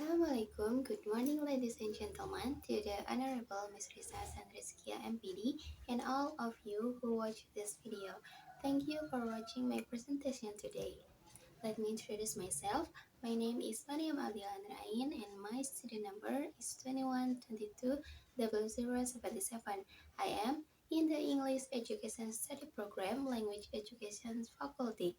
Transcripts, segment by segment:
Assalamualaikum, good morning ladies and gentlemen, to the Honorable Ms. Risa Sandriskia MPD and all of you who watch this video. Thank you for watching my presentation today. Let me introduce myself. My name is Maryam Abdillah Nur'ain and my student number is 21220077. I am in the English Education Study Program Language Education Faculty.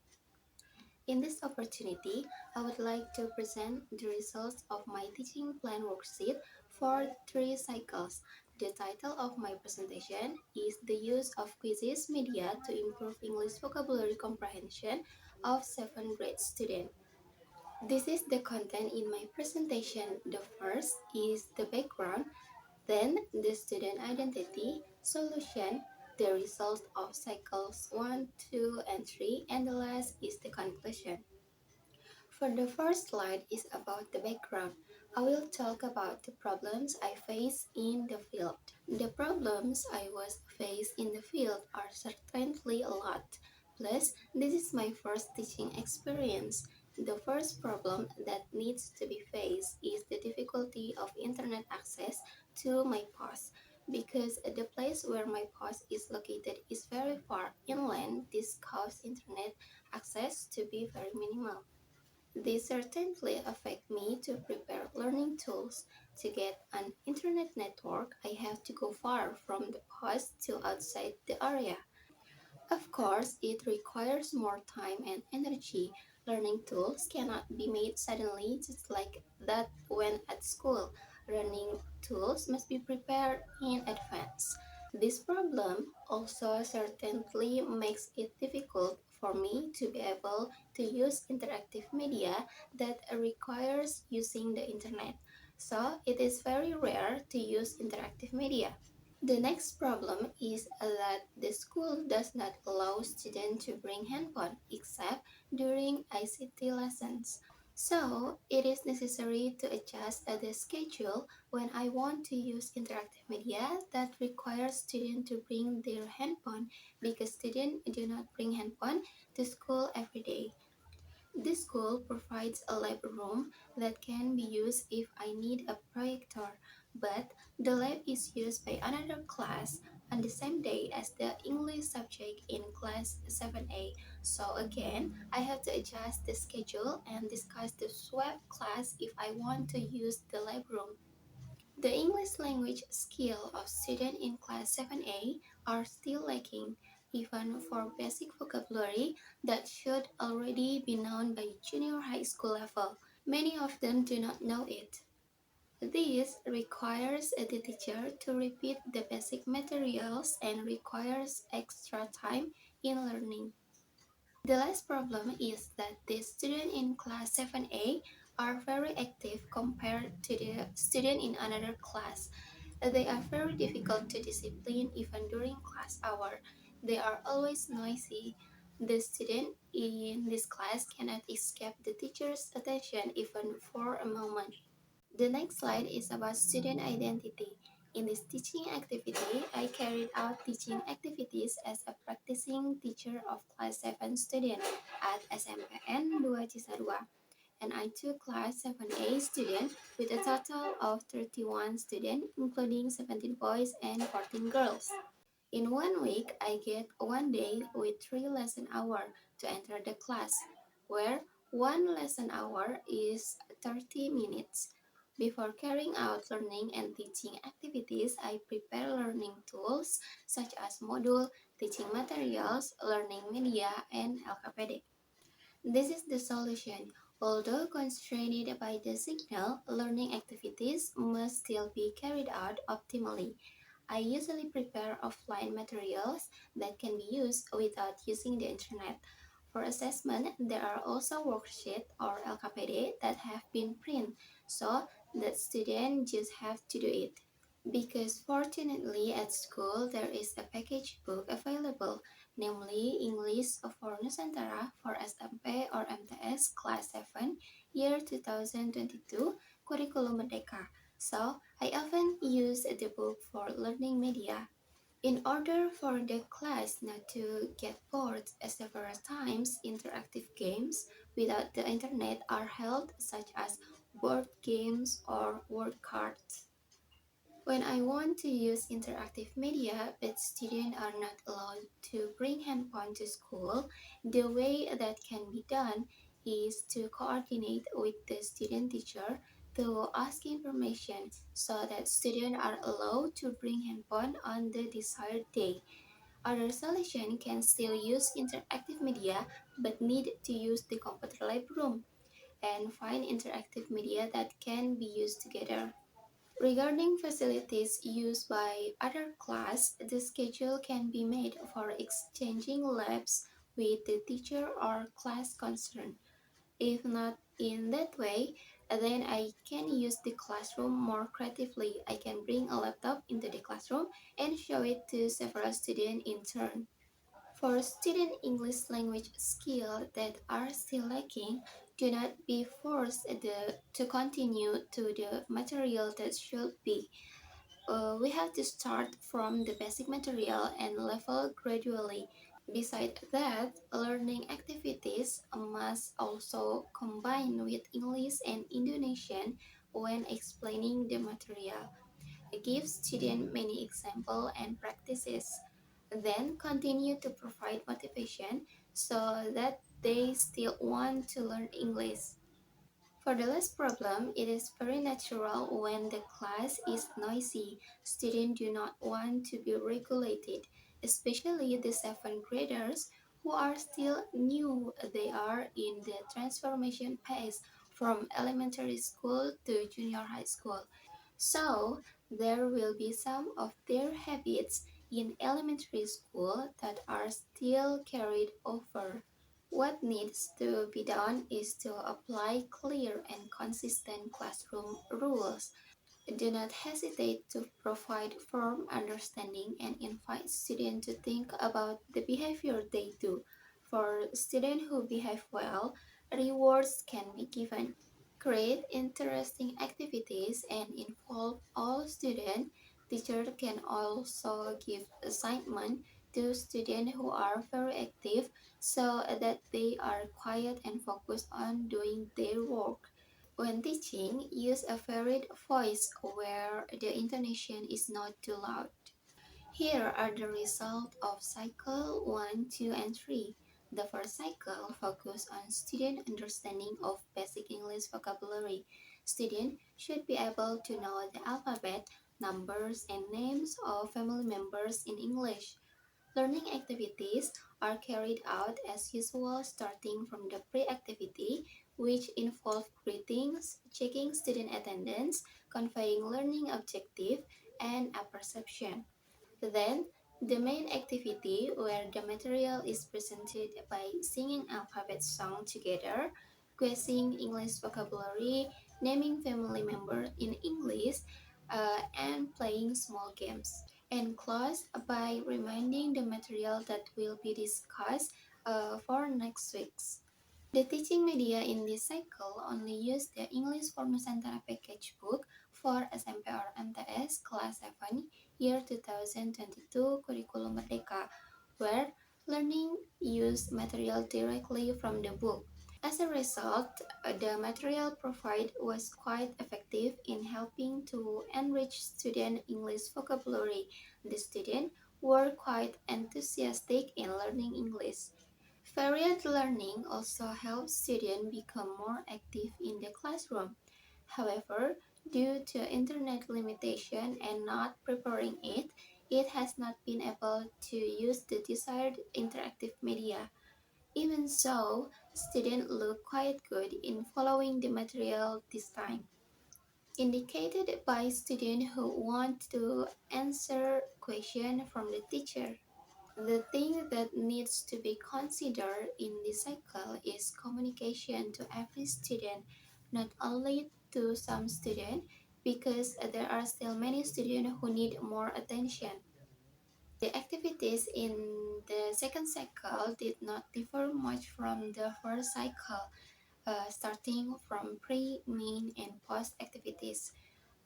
In this opportunity, I would like to present the results of my teaching plan worksheet for 3 cycles. The title of my presentation is The Use of Quizzes Media to Improve English Vocabulary Comprehension of 7th grade students. This is the content in my presentation. The first is the background, then the student identity, solution, the result of cycles 1, 2, and 3, and the last is the conclusion. For the first slide is about the background. I will talk about the problems I face in the field. The problems I was faced in the field are certainly a lot. Plus, this is my first teaching experience. The first problem that needs to be faced is the difficulty of internet access to my post. Because the place where my post is located is very far inland, this causes internet access to be very minimal. They certainly affect me to prepare learning tools. To get an internet network, I have to go far from the post to outside the area. Of course, it requires more time and energy. Learning tools cannot be made suddenly just like that when at school. Learning tools must be prepared in advance. This problem also certainly makes it difficult for me to be able to use interactive media that requires using the internet. So it is very rare to use interactive media. The next problem is that the school does not allow students to bring handphone except during ICT lessons. So it is necessary to adjust the schedule when I want to use interactive media that requires students to bring their handphone because students do not bring handphone to school every day. This school provides a lab room that can be used if I need a projector, but the lab is used by another class on the same day as the English subject in class 7A. So again, I have to adjust the schedule and discuss the swap class if I want to use the lab room. The English language skill of students in class 7A are still lacking, even for basic vocabulary that should already be known by junior high school level. Many of them do not know it. This requires the teacher to repeat the basic materials and requires extra time in learning. The last problem is that the students in class 7A are very active compared to the students in another class. They are very difficult to discipline even during class hour. They are always noisy. The student in this class cannot escape the teacher's attention even for a moment. The next slide is about student identity. In this teaching activity, I carried out teaching activities as a practicing teacher of class 7 student at SMPN 2 Cisarua, and I took class 7A student with a total of 31 students, including 17 boys and 14 girls. In 1 week, I get 1 day with 3 lesson hours to enter the class, where 1 lesson hour is 30 minutes. Before carrying out learning and teaching activities, I prepare learning tools such as module, teaching materials, learning media, and LKPD. This is the solution. Although constrained by the signal, learning activities must still be carried out optimally. I usually prepare offline materials that can be used without using the internet. For assessment, there are also worksheets or LKPD that have been printed, so the student just have to do it. Because fortunately at school there is a package book available, namely English for Nusantara for SMP or MTS Class 7, year 2022, Curriculum Merdeka. So I often use the book for learning media. In order for the class not to get bored, several times interactive games without the internet are held, such as board games, or word cards. When I want to use interactive media but students are not allowed to bring handphone to school, the way that can be done is to coordinate with the student teacher to ask information so that students are allowed to bring handphone on the desired day. Other solution can still use interactive media but need to use the computer lab room and find interactive media that can be used together. Regarding facilities used by other class, the schedule can be made for exchanging labs with the teacher or class concerned. If not in that way, then I can use the classroom more creatively. I can bring a laptop into the classroom and show it to several students in turn. For student English language skills that are still lacking, do not be forced to continue to the material that should be. We have to start from the basic material and level gradually. Besides that, learning activities must also combine with English and Indonesian when explaining the material. Give students many examples and practices. Then continue to provide motivation so that they still want to learn English. For the last problem, it is very natural when the class is noisy. Students do not want to be regulated, especially the seventh graders who are still new. They are in the transformation phase from elementary school to junior high school. So, there will be some of their habits in elementary school that are still carried over. What needs to be done is to apply clear and consistent classroom rules. Do not hesitate to provide firm understanding and invite students to think about the behavior they do. For students who behave well, rewards can be given. Create interesting activities and involve all students. Teachers can also give assignment to students who are very active so that they are quiet and focused on doing their work. When teaching, use a varied voice where the intonation is not too loud. Here are the results of cycle 1, 2, and 3. The first cycle focused on student understanding of basic English vocabulary. Students should be able to know the alphabet, numbers, and names of family members in English. Learning activities are carried out as usual starting from the pre-activity, which involve greetings, checking student attendance, conveying learning objective, and a perception. Then, the main activity where the material is presented by singing alphabet song together, quizzing English vocabulary, naming family members in English, and playing small games. And close by reminding the material that will be discussed for next week's. The teaching media in this cycle only use the English for Nusantara package book for SMP or MTS Class 7 year 2022 Curriculum Merdeka, where learning use material directly from the book. As a result, the material provided was quite effective in helping to enrich student English vocabulary. The students were quite enthusiastic in learning English. Varied learning also helps students become more active in the classroom. However, due to internet limitation and not preparing it, it has not been able to use the desired interactive media. Even so, students look quite good in following the material this time. Indicated by students who want to answer questions from the teacher. The thing that needs to be considered in this cycle is communication to every student, not only to some students, because there are still many students who need more attention. The activities in the second cycle did not differ much from the first cycle, starting from pre, main, and post activities.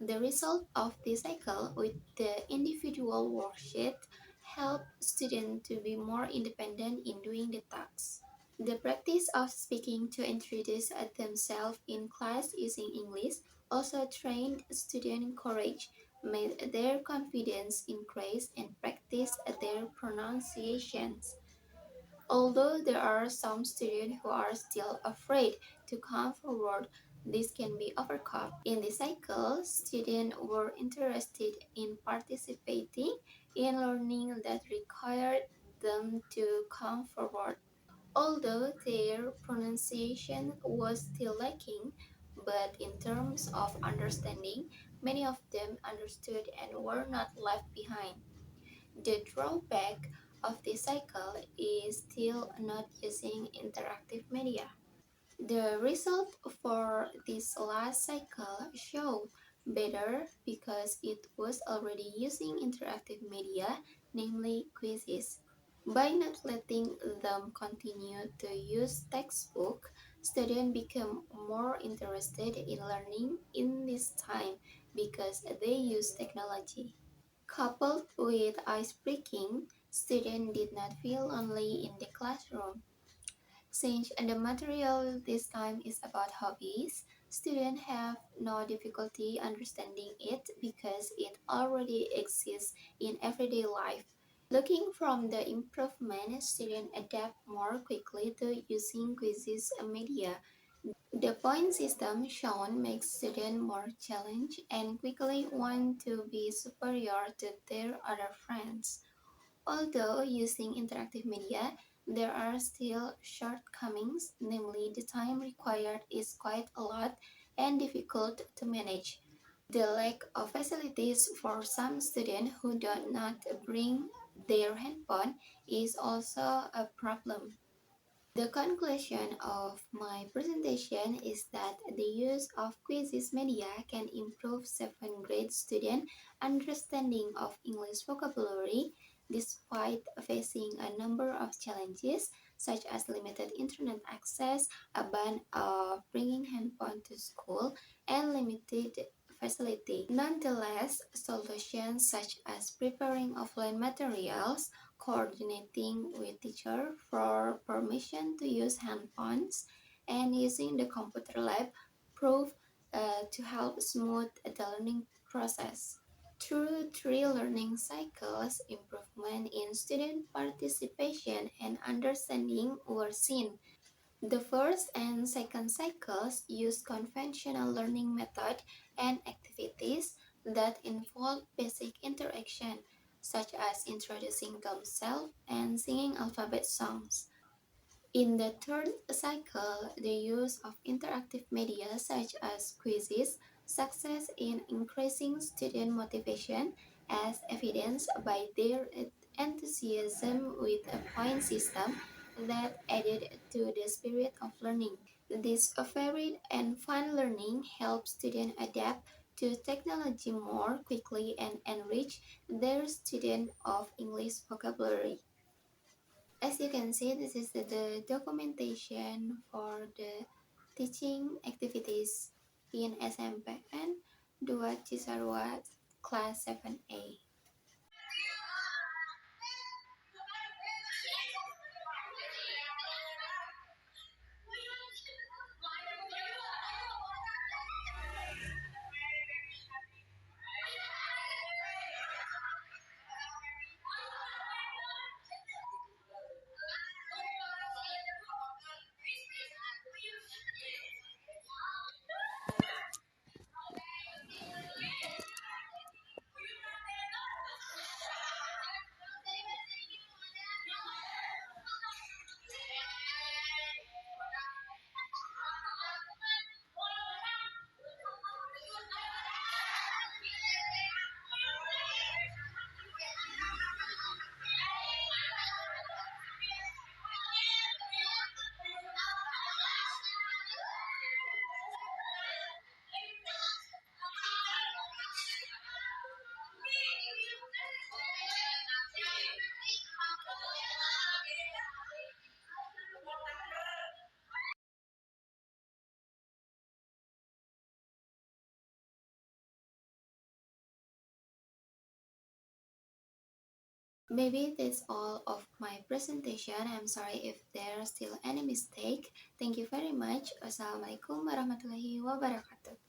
The result of this cycle with the individual worksheet help students to be more independent in doing the tasks. The practice of speaking to introduce themselves in class using English also trained student courage, made their confidence increase, and practiced their pronunciations. Although there are some students who are still afraid to come forward, this can be overcome. In the cycle, students were interested in participating in learning that required them to come forward. Although their pronunciation was still lacking, but in terms of understanding, many of them understood and were not left behind. The drawback of this cycle is still not using interactive media. The result for this last cycle showed better because it was already using interactive media, namely quizzes. By not letting them continue to use textbook, students become more interested in learning in this time because they use technology. Coupled with ice breaking, students did not feel lonely in the classroom. Since the material this time is about hobbies, students have no difficulty understanding it because it already exists in everyday life. Looking from the improvement, students adapt more quickly to using quizzes media. The point system shown makes students more challenged and quickly want to be superior to their other friends. Although using interactive media, there are still shortcomings, namely the time required is quite a lot and difficult to manage. The lack of facilities for some students who do not bring their handphone is also a problem. The conclusion of my presentation is that the use of quizzes media can improve 7th grade student understanding of English vocabulary despite facing a number of challenges such as limited internet access, a ban of bringing handphone to school, and limited facility. Nonetheless, solutions such as preparing offline materials, coordinating with teacher for permission to use handphones, and using the computer lab prove to help smooth the learning process. Through three learning cycles, improvement in student participation and understanding were seen. The first and second cycles use conventional learning method and activities that involve basic interaction, such as introducing themselves and singing alphabet songs. In the third cycle, the use of interactive media such as quizzes success in increasing student motivation as evidenced by their enthusiasm with a point system that added to the spirit of learning. This varied and fun learning helps students adapt to technology more quickly and enrich their student of English vocabulary. As you can see, this is the documentation for the teaching activities in SMPN 2 Cisarua Class 7A. Maybe that's all of my presentation. I'm sorry if there's still any mistake. Thank you very much. Wassalamualaikum warahmatullahi wabarakatuh.